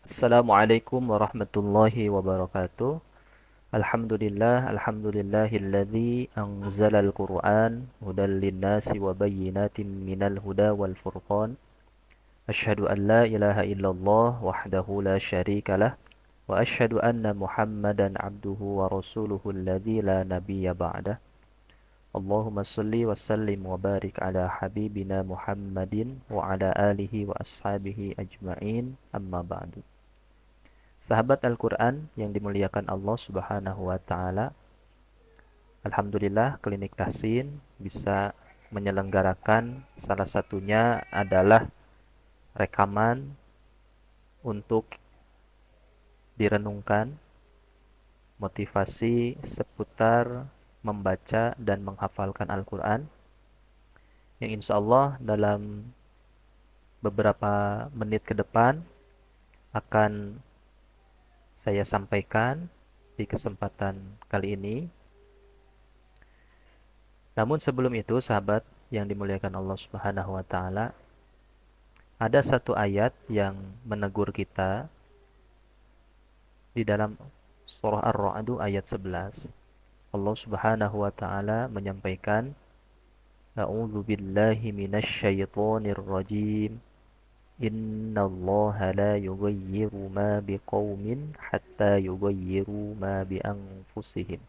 Assalamualaikum warahmatullahi wabarakatuh. Alhamdulillahilladzi anzalal Qur'an hudal linnasi wa bayyinatin minal huda wal furqan. Asyhadu an la ilaha illallah wahdahu la syarika lah wa asyhadu anna Muhammadan abduhu wa rasuluhu alladzi la nabiyya ba'dah. Allahumma salli wa sallim wa barik ala habibina Muhammadin wa ala alihi wa ashabihi ajma'in amma ba'du. Sahabat Al-Quran yang dimuliakan Allah Subhanahu wa Ta'ala, Alhamdulillah Klinik Tahsin bisa menyelenggarakan salah satunya adalah rekaman untuk direnungkan motivasi seputar membaca dan menghafalkan Al-Quran yang insya Allah dalam beberapa menit ke depan akan saya sampaikan di kesempatan kali ini. Namun sebelum itu, sahabat yang dimuliakan Allah Subhanahu wa taala, ada satu ayat yang menegur kita di dalam surah Ar-Ra'd ayat 11. Allah Subhanahu wa taala menyampaikan, A'udzu billahi minasyaitonir rajim. Innallaha la yughayyiru ma biqaumin hatta yughayyiru ma bi anfusihim.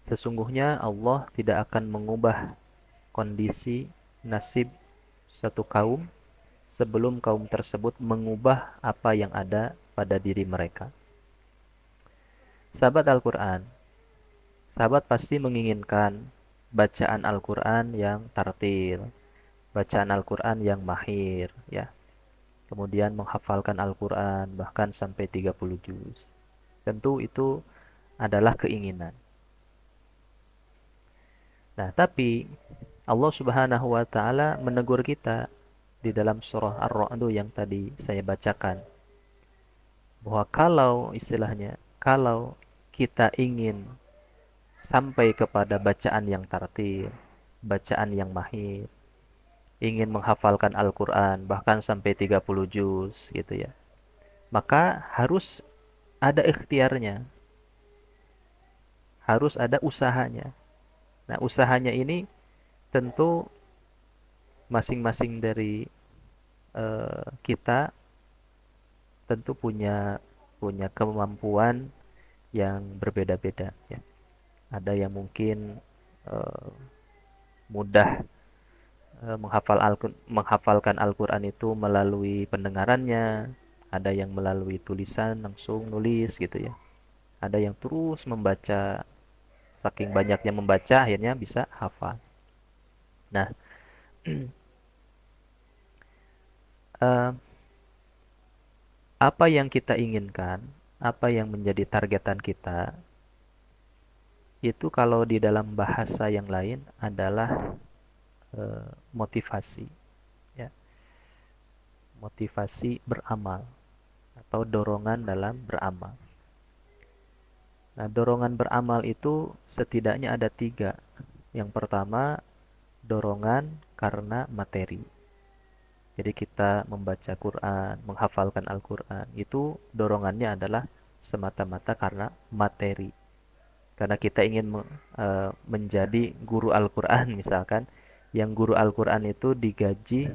Sesungguhnya Allah tidak akan mengubah kondisi nasib satu kaum sebelum kaum tersebut mengubah apa yang ada pada diri mereka. Sahabat Al-Quran, sahabat pasti menginginkan bacaan Al-Quran yang tartil, bacaan Al-Quran yang mahir, ya. Kemudian menghafalkan Al-Quran bahkan sampai 30 juz. Tentu itu adalah keinginan. Nah, tapi Allah Subhanahu wa taala menegur kita di dalam surah Ar-Ra'd yang tadi saya bacakan, bahwa kalau istilahnya, kalau kita ingin sampai kepada bacaan yang tartil, bacaan yang mahir, ingin menghafalkan Al-Qur'an bahkan sampai 30 juz gitu ya, maka harus ada ikhtiarnya, harus ada usahanya. Nah, usahanya ini tentu masing-masing dari kita tentu punya punya kemampuan yang berbeda-beda ya. Ada yang mungkin eh, mudah menghafalkan Al-Qur'an itu melalui pendengarannya, ada yang melalui tulisan langsung nulis gitu ya. Ada yang terus membaca, saking banyaknya membaca akhirnya bisa hafal. Nah, eh, apa yang kita inginkan, apa yang menjadi targetan kita, itu kalau di dalam bahasa yang lain adalah motivasi, ya, motivasi beramal atau dorongan dalam beramal. Nah, dorongan beramal itu setidaknya ada tiga. Yang pertama, dorongan karena materi. Jadi kita membaca Quran, menghafalkan Al-Quran, itu dorongannya adalah semata-mata karena materi. Karena kita ingin menjadi guru Al-Quran misalkan, yang guru Al-Quran itu digaji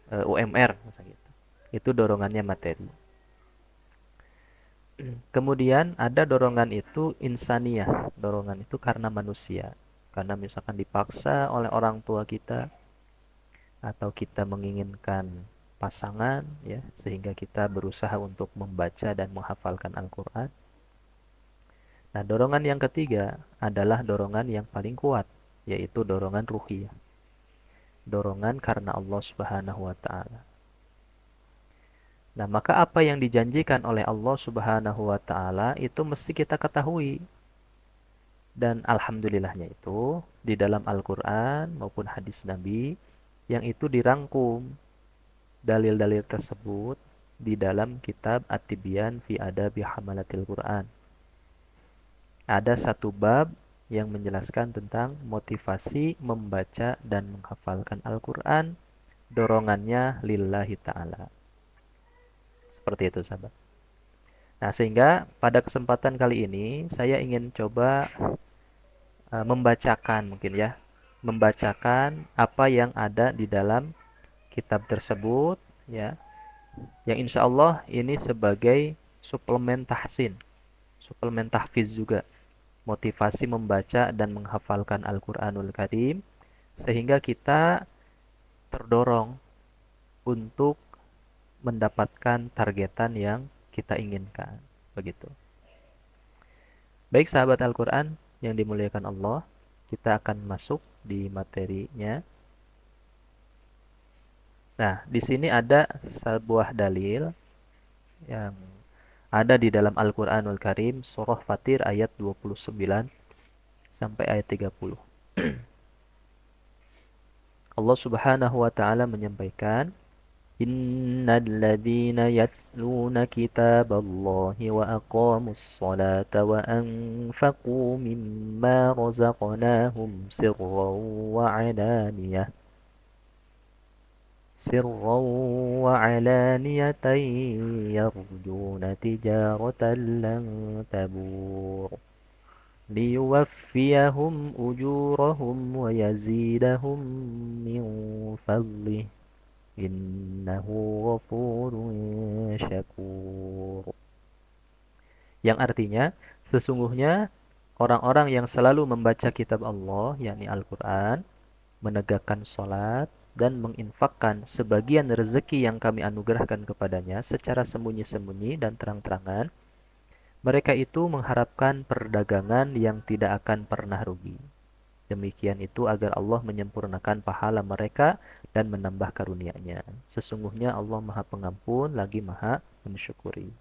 UMR misalnya gitu. Itu dorongannya materi. Kemudian ada dorongan itu insaniyah, dorongan itu karena manusia. Karena misalkan dipaksa oleh orang tua kita atau kita menginginkan pasangan ya, sehingga kita berusaha untuk membaca dan menghafalkan Al-Quran. Nah, dorongan yang ketiga adalah dorongan yang paling kuat, yaitu dorongan ruhiyah. Dorongan karena Allah Subhanahu wa taala. Nah, maka apa yang dijanjikan oleh Allah Subhanahu wa taala itu mesti kita ketahui. Dan alhamdulillahnya itu di dalam Al-Qur'an maupun hadis Nabi yang itu dirangkum dalil-dalil tersebut di dalam kitab At-Tibyan fi Adabi Hamalatil Qur'an. Ada satu bab yang menjelaskan tentang motivasi membaca dan menghafalkan Al-Quran, dorongannya lillahi ta'ala. Seperti itu, sahabat. Nah, sehingga pada kesempatan kali ini saya ingin coba membacakan mungkin ya, membacakan apa yang ada di dalam kitab tersebut ya, yang insya Allah ini sebagai suplemen tahsin, suplemen tahfiz juga, motivasi membaca dan menghafalkan Al-Quranul Karim, sehingga kita terdorong untuk mendapatkan targetan yang kita inginkan. Begitu. Baik sahabat Al-Quran yang dimuliakan Allah, kita akan masuk di materinya. Nah, di sini ada sebuah dalil yang ada di dalam Al-Quranul Karim, surah Fatir ayat 29 sampai ayat 30. Allah Subhanahu wa taala menyampaikan, Innal ladzina yatluna kitaballahi wa aqamus salata wa anfaqu mimma razaqnahum sirran wa alaniyatan yarjuna tijaratan lan tabur liyuwaffiyahum ujurahum wa yazidahum min fadlih innahu ghafurun syakur. Yang artinya, sesungguhnya orang-orang yang selalu membaca kitab Allah, yakni Al-Quran, menegakkan sholat, dan menginfakkan sebagian rezeki yang kami anugerahkan kepadanya secara sembunyi-sembunyi dan terang-terangan, mereka itu mengharapkan perdagangan yang tidak akan pernah rugi. Demikian itu agar Allah menyempurnakan pahala mereka dan menambah karunia-Nya. Sesungguhnya Allah Maha Pengampun lagi Maha Mensyukuri.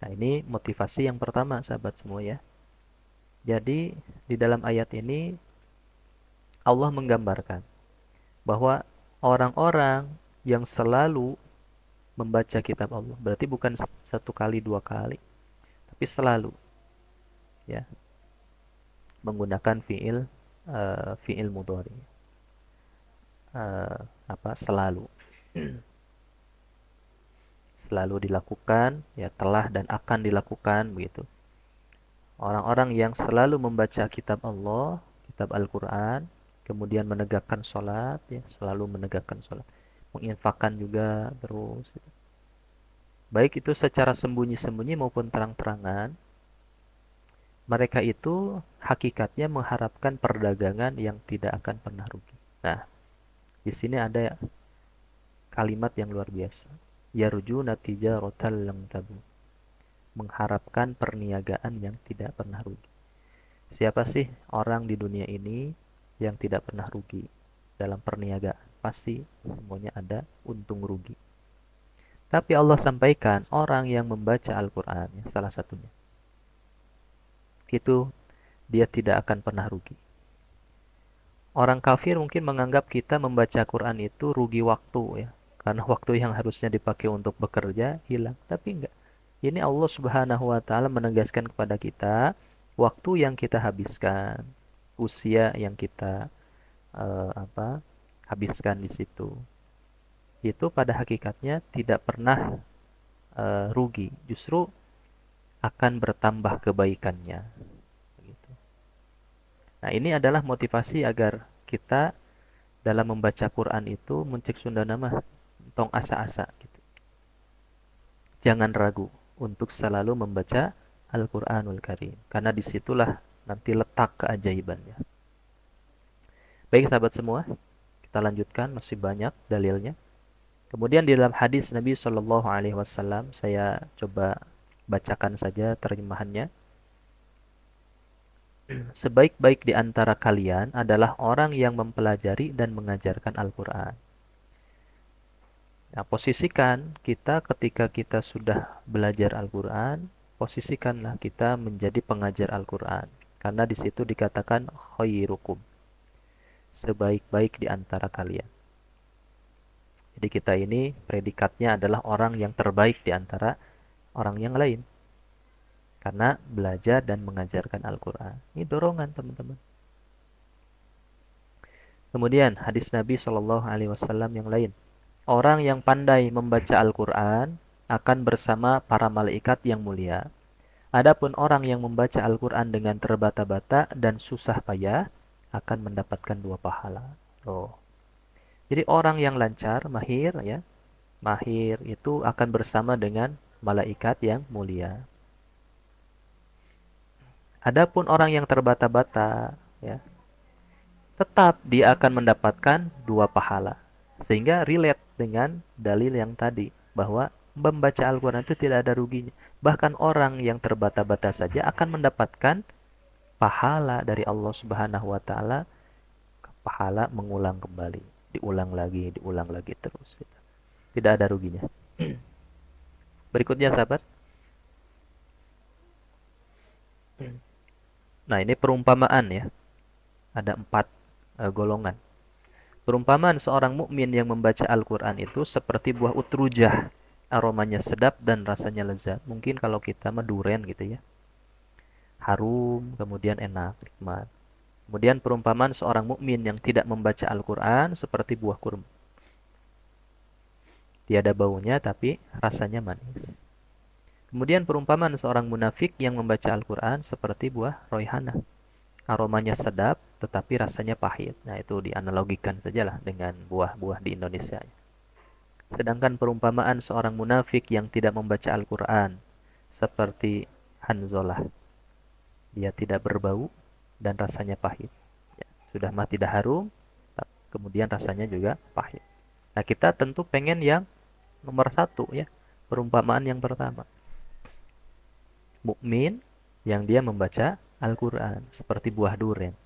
Nah, ini motivasi yang pertama sahabat semua ya. Jadi di dalam ayat ini Allah menggambarkan bahwa orang-orang yang selalu membaca kitab Allah, berarti bukan satu kali dua kali, tapi selalu ya, menggunakan fiil mudhari. Selalu selalu dilakukan ya, telah dan akan dilakukan begitu. Orang-orang yang selalu membaca kitab Allah, kitab Al-Quran, kemudian menegakkan sholat ya, selalu menegakkan sholat, menginfakkan juga terus gitu. Baik itu secara sembunyi-sembunyi maupun terang-terangan, mereka itu hakikatnya mengharapkan perdagangan yang tidak akan pernah rugi. Nah, di sini ada kalimat yang luar biasa. Yarjuna tijaratan lan tabur. Mengharapkan perniagaan yang tidak pernah rugi. Siapa sih orang di dunia ini yang tidak pernah rugi dalam perniagaan? Pasti semuanya ada untung rugi. Tapi Allah sampaikan orang yang membaca Al-Quran, ya, salah satunya, itu dia tidak akan pernah rugi. Orang kafir mungkin menganggap kita membaca Quran itu rugi waktu ya, karena waktu yang harusnya dipakai untuk bekerja hilang. Tapi enggak. Ini Allah Subhanahu wa taala menegaskan kepada kita, waktu yang kita habiskan, usia yang kita habiskan di situ, itu pada hakikatnya tidak pernah rugi, justru akan bertambah kebaikannya. Begitu. Nah, ini adalah motivasi agar kita dalam membaca Quran itu mencek sunda nama tong asa-asa gitu. Jangan ragu untuk selalu membaca Al-Quranul Karim, karena disitulah nanti letak keajaibannya. Baik sahabat semua, kita lanjutkan, masih banyak dalilnya. Kemudian di dalam hadis Nabi Shallallahu Alaihi Wasallam, saya coba bacakan saja terjemahannya. Sebaik-baik di antara kalian adalah orang yang mempelajari dan mengajarkan Al-Quran. Nah, posisikan kita ketika kita sudah belajar Al-Quran, posisikanlah kita menjadi pengajar Al-Quran. Karena di situ dikatakan khairukum, sebaik-baik di antara kalian. Jadi kita ini predikatnya adalah orang yang terbaik di antara orang yang lain. Karena belajar dan mengajarkan Al-Quran. Ini dorongan teman-teman. Kemudian hadis Nabi Shallallahu Alaihi Wasallam yang lain. Orang yang pandai membaca Al-Quran akan bersama para malaikat yang mulia. Adapun orang yang membaca Al-Quran dengan terbata-bata dan susah payah akan mendapatkan 2 pahala. Oh. Jadi orang yang lancar, mahir ya, mahir itu akan bersama dengan malaikat yang mulia. Adapun orang yang terbata-bata ya, tetap dia akan mendapatkan 2 pahala. Sehingga relate dengan dalil yang tadi bahwa membaca Al-Quran itu tidak ada ruginya. Bahkan orang yang terbata-bata saja akan mendapatkan pahala dari Allah Subhanahu wa taala, pahala mengulang kembali, diulang lagi terus. Tidak ada ruginya. Berikutnya sahabat. Nah, ini perumpamaan ya. Ada 4 golongan. Perumpamaan seorang mukmin yang membaca Al-Quran itu seperti buah utrujah. Aromanya sedap dan rasanya lezat. Mungkin kalau kita mah duren gitu ya. Harum, kemudian enak, nikmat. Kemudian perumpamaan seorang mukmin yang tidak membaca Al-Quran seperti buah kurma. Tiada baunya tapi rasanya manis. Kemudian perumpamaan seorang munafik yang membaca Al-Quran seperti buah roihana. Aromanya sedap tetapi rasanya pahit. Nah, itu dianalogikan sajalah dengan buah-buah di Indonesia. Sedangkan perumpamaan seorang munafik yang tidak membaca Al-Quran seperti Hanzalah. Dia tidak berbau dan rasanya pahit. Ya, sudah mah tidak harum, kemudian rasanya juga pahit. Nah, kita tentu pengen yang nomor 1 ya. Perumpamaan yang pertama. Mukmin yang dia membaca Al-Quran seperti buah durian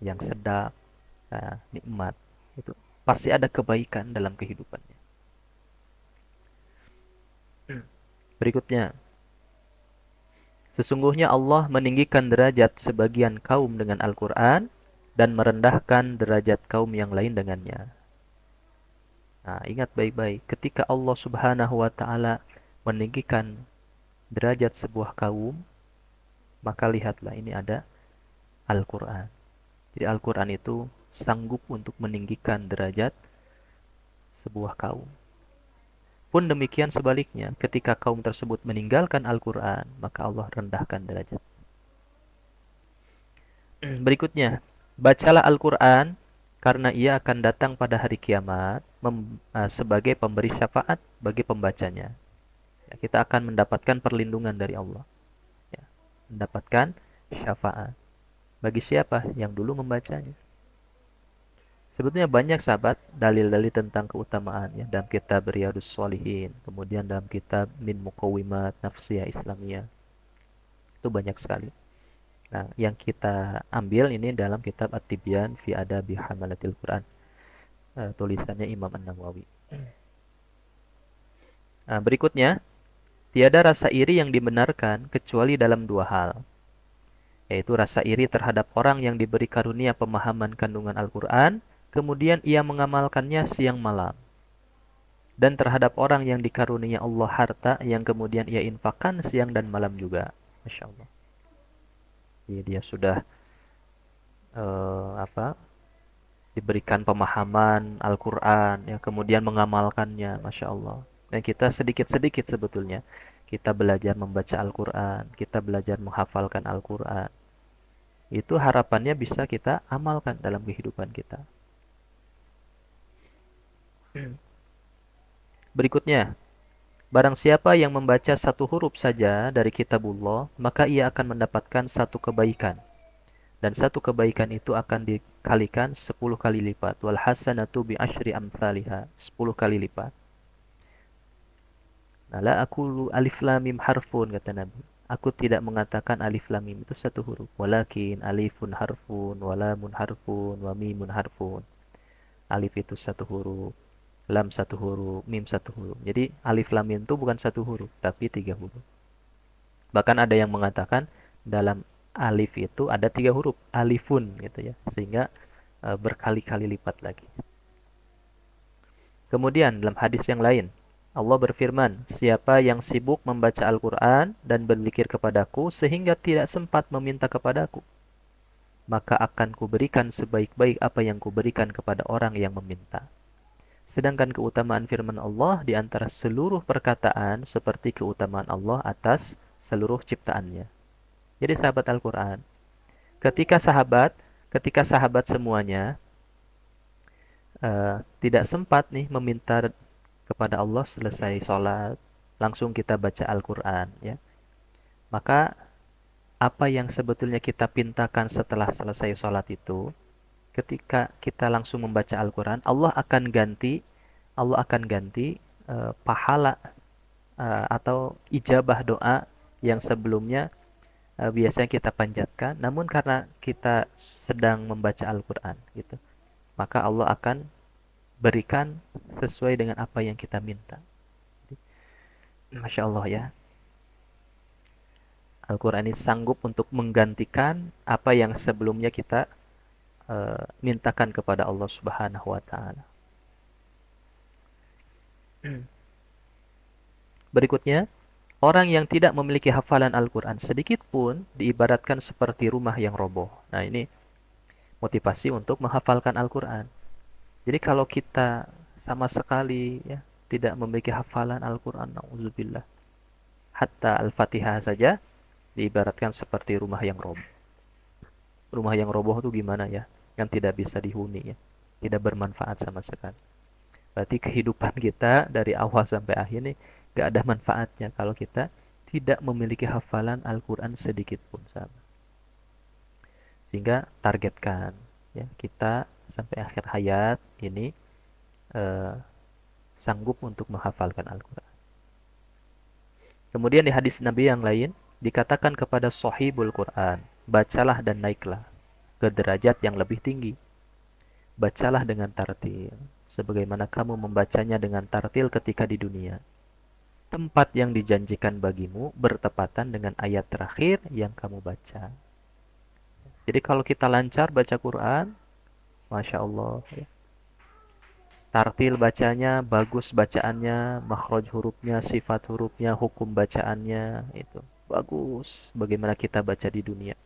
yang sedap, nikmat. Itu pasti ada kebaikan dalam kehidupannya. Berikutnya, sesungguhnya Allah meninggikan derajat sebagian kaum dengan Al-Quran dan merendahkan derajat kaum yang lain dengannya. Nah, ingat baik-baik, ketika Allah Subhanahu wa taala meninggikan derajat sebuah kaum, maka lihatlah ini ada Al-Quran. Jadi Al-Quran itu sanggup untuk meninggikan derajat sebuah kaum. Pun demikian sebaliknya, ketika kaum tersebut meninggalkan Al-Quran, maka Allah rendahkan derajat. Berikutnya, bacalah Al-Quran karena ia akan datang pada hari kiamat sebagai pemberi syafaat bagi pembacanya. Ya, kita akan mendapatkan perlindungan dari Allah. Ya, mendapatkan syafaat. Bagi siapa yang dulu membacanya? Sebetulnya banyak sahabat dalil-dalil tentang keutamaan ya dalam kitab Riyadhus Shalihin, kemudian dalam kitab Min Muqawimat Nafsiyah Islamiyah. Itu banyak sekali. Nah, yang kita ambil ini dalam kitab At-Tibyan fi Adabi Hamalatil Quran. Tulisannya Imam An-Nawawi. Nah, berikutnya, tiada rasa iri yang dibenarkan kecuali dalam 2 hal. Yaitu rasa iri terhadap orang yang diberi karunia pemahaman kandungan Al-Quran, kemudian ia mengamalkannya siang malam. Dan terhadap orang yang dikarunia Allah harta yang kemudian ia infakkan siang dan malam juga. Masya Allah. Jadi dia sudah diberikan pemahaman Al-Quran, ya, kemudian mengamalkannya, Masya Allah. Dan kita sedikit-sedikit sebetulnya, kita belajar membaca Al-Quran, kita belajar menghafalkan Al-Quran. Itu harapannya bisa kita amalkan dalam kehidupan kita. Berikutnya, barang siapa yang membaca 1 huruf saja dari kitabullah, maka ia akan mendapatkan 1 kebaikan. Dan 1 kebaikan itu akan dikalikan 10 kali lipat. Wal hasanatu bi asyri amthaliha, 10 kali lipat. Nah, la aqulu alif lam mim harfun, kata Nabi. Aku tidak mengatakan alif lam mim itu 1 huruf. Walakin alifun harfun, walamun harfun, wa mimun harfun. Alif itu 1 huruf, lam 1 huruf, mim 1 huruf. Jadi alif lam mim itu bukan 1 huruf, tapi 3 huruf. Bahkan ada yang mengatakan dalam alif itu ada 3 huruf, alifun gitu ya, sehingga berkali-kali lipat lagi. Kemudian dalam hadis yang lain, Allah berfirman, siapa yang sibuk membaca Al-Quran dan berzikir kepadaku sehingga tidak sempat meminta kepadaku, maka akan kuberikan sebaik-baik apa yang kuberikan kepada orang yang meminta. Sedangkan keutamaan firman Allah di antara seluruh perkataan seperti keutamaan Allah atas seluruh ciptaannya. Jadi sahabat Al-Quran, ketika sahabat, ketika sahabat semuanya tidak sempat nih meminta kepada Allah selesai sholat, langsung kita baca Al-Quran, ya. Maka apa yang sebetulnya kita pintakan setelah selesai sholat itu, ketika kita langsung membaca Al-Quran, Allah akan ganti pahala atau ijabah doa yang sebelumnya biasanya kita panjatkan, namun karena kita sedang membaca Al-Quran, gitu, maka Allah akan berikan sesuai dengan apa yang kita minta. Masya Allah ya, Al-Quran ini sanggup untuk menggantikan apa yang sebelumnya kita mintakan kepada Allah Subhanahu wa Ta'ala. Berikutnya, orang yang tidak memiliki hafalan Al-Quran sedikit pun diibaratkan seperti rumah yang roboh. Nah, ini motivasi untuk menghafalkan Al-Quran. Jadi kalau kita sama sekali ya tidak memiliki hafalan Al-Quran, na'udzubillah, hatta Al-Fatihah saja diibaratkan seperti rumah yang roboh. Rumah yang roboh itu gimana ya? Yang tidak bisa dihuni ya, tidak bermanfaat sama sekali. Berarti kehidupan kita dari awal sampai akhir nih gak ada manfaatnya kalau kita tidak memiliki hafalan Al-Quran sedikit pun, sahabat. Sehingga targetkan ya kita sampai akhir hayat ini sanggup untuk menghafalkan Al-Quran. Kemudian di hadis Nabi yang lain dikatakan kepada sahibul Quran, bacalah dan naiklah ke derajat yang lebih tinggi. Bacalah dengan tartil, sebagaimana kamu membacanya dengan tartil ketika di dunia. Tempat yang dijanjikan bagimu bertepatan dengan ayat terakhir yang kamu baca. Jadi kalau kita lancar baca Quran, Masya Allah ya. Tartil bacanya, bagus bacaannya, makhraj hurufnya, sifat hurufnya, hukum bacaannya, itu bagus. Bagaimana kita baca di dunia.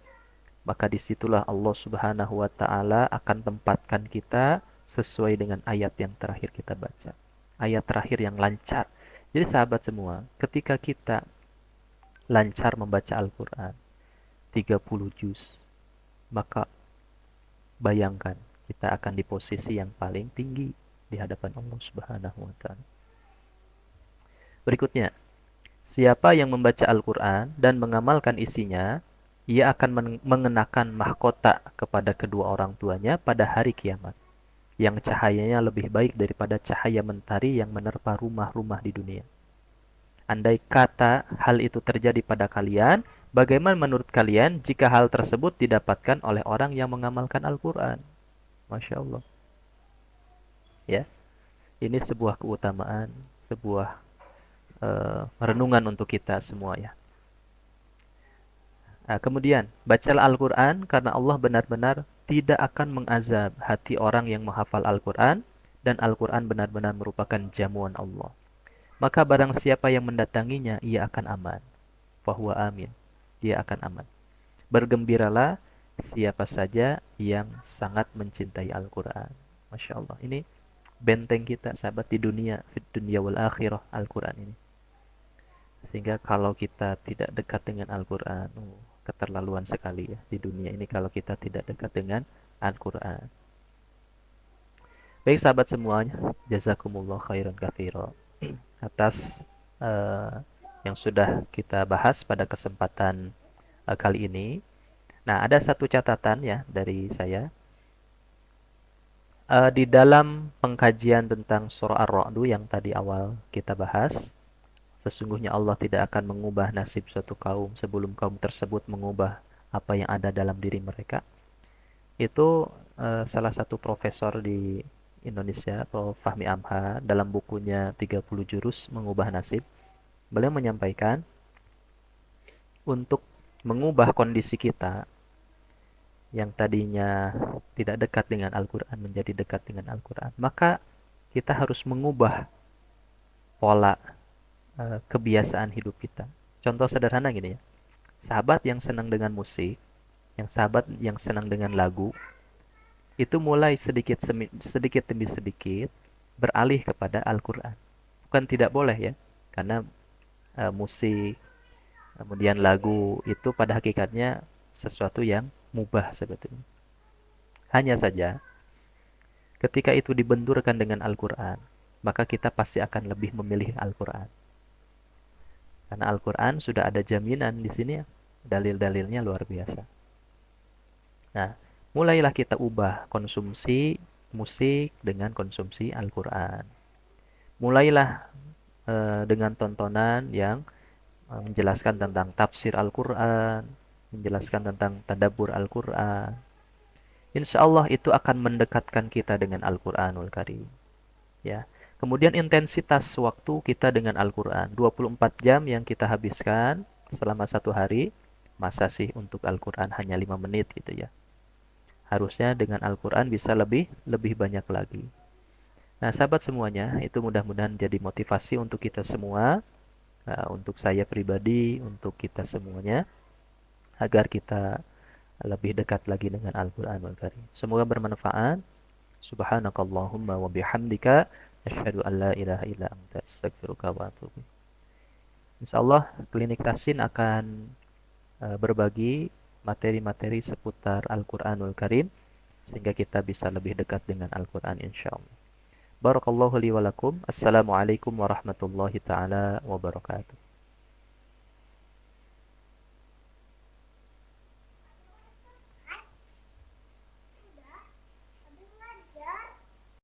Maka disitulah Allah Subhanahu wa Ta'ala akan tempatkan kita sesuai dengan ayat yang terakhir kita baca. Ayat terakhir yang lancar. Jadi sahabat semua, ketika kita lancar membaca Al-Quran 30 juz, maka bayangkan kita akan di posisi yang paling tinggi di hadapan Allah Subhanahu wa Ta'ala. Berikutnya, siapa yang membaca Al-Quran dan mengamalkan isinya, ia akan mengenakan mahkota kepada kedua orang tuanya pada hari kiamat, yang cahayanya lebih baik daripada cahaya mentari yang menerpa rumah-rumah di dunia. Andai kata hal itu terjadi pada kalian, bagaimana menurut kalian jika hal tersebut didapatkan oleh orang yang mengamalkan Al-Quran? Masya Allah. Ya, ini sebuah keutamaan, sebuah renungan untuk kita semua ya. Nah, kemudian, bacalah Al-Quran karena Allah benar-benar tidak akan mengazab hati orang yang menghafal Al-Quran, dan Al-Quran benar-benar merupakan jamuan Allah. Maka barang siapa yang mendatanginya, ia akan aman. Fahuwa amin. Dia akan aman. Bergembiralah siapa saja yang sangat mencintai Al-Quran. Masya Allah. Ini benteng kita, sahabat, di dunia. Fid dunya wal akhirah, Al-Quran ini. Sehingga kalau kita tidak dekat dengan Al-Quran, keterlaluan sekali ya di dunia ini kalau kita tidak dekat dengan Al-Quran. Baik sahabat semuanya, jazakumullah khairan katsira atas yang sudah kita bahas pada kesempatan kali ini. Nah, ada satu catatan ya dari saya. Di dalam pengkajian tentang surah Ar-Ra'd yang tadi awal kita bahas, sesungguhnya Allah tidak akan mengubah nasib suatu kaum sebelum kaum tersebut mengubah apa yang ada dalam diri mereka. Itu salah satu profesor di Indonesia atau Fahmi Amha dalam bukunya 30 jurus mengubah nasib. Beliau menyampaikan untuk mengubah kondisi kita yang tadinya tidak dekat dengan Al-Quran menjadi dekat dengan Al-Quran, maka kita harus mengubah pola kebiasaan hidup kita. Contoh sederhana gini ya, sahabat yang senang dengan musik, sahabat yang senang dengan lagu, itu mulai sedikit demi sedikit beralih kepada Al-Quran. Bukan tidak boleh ya, karena musik, kemudian lagu itu pada hakikatnya sesuatu yang mubah sebetulnya. Hanya saja, ketika itu dibenturkan dengan Al-Quran, maka kita pasti akan lebih memilih Al-Quran. Karena Al-Quran sudah ada jaminan di sini ya, dalil-dalilnya luar biasa. Nah, mulailah kita ubah konsumsi musik dengan konsumsi Al-Quran. Mulailah dengan tontonan yang menjelaskan tentang tafsir Al-Quran, menjelaskan tentang tadabbur Al-Quran. Insya Allah itu akan mendekatkan kita dengan Al-Quranul Karim. Ya. Kemudian intensitas waktu kita dengan Al-Quran. 24 jam yang kita habiskan selama satu hari. Masa sih untuk Al-Quran hanya 5 menit gitu ya. Harusnya dengan Al-Quran bisa lebih lebih banyak lagi. Nah sahabat semuanya, itu mudah-mudahan jadi motivasi untuk kita semua. Untuk saya pribadi, untuk kita semuanya. Agar kita lebih dekat lagi dengan Al-Quranul Karim. Semoga bermanfaat. Subhanakallahumma wa bihamdika asyhadu an la ilaha illa anta astaghfiruka wa atubu. Insyaallah Klinik Tahsin akan berbagi materi-materi seputar Al-Qur'anul Karim sehingga kita bisa lebih dekat dengan Al-Qur'an insyaallah. Barakallahu li wa lakum. Assalamualaikum warahmatullahi taala wabarakatuh.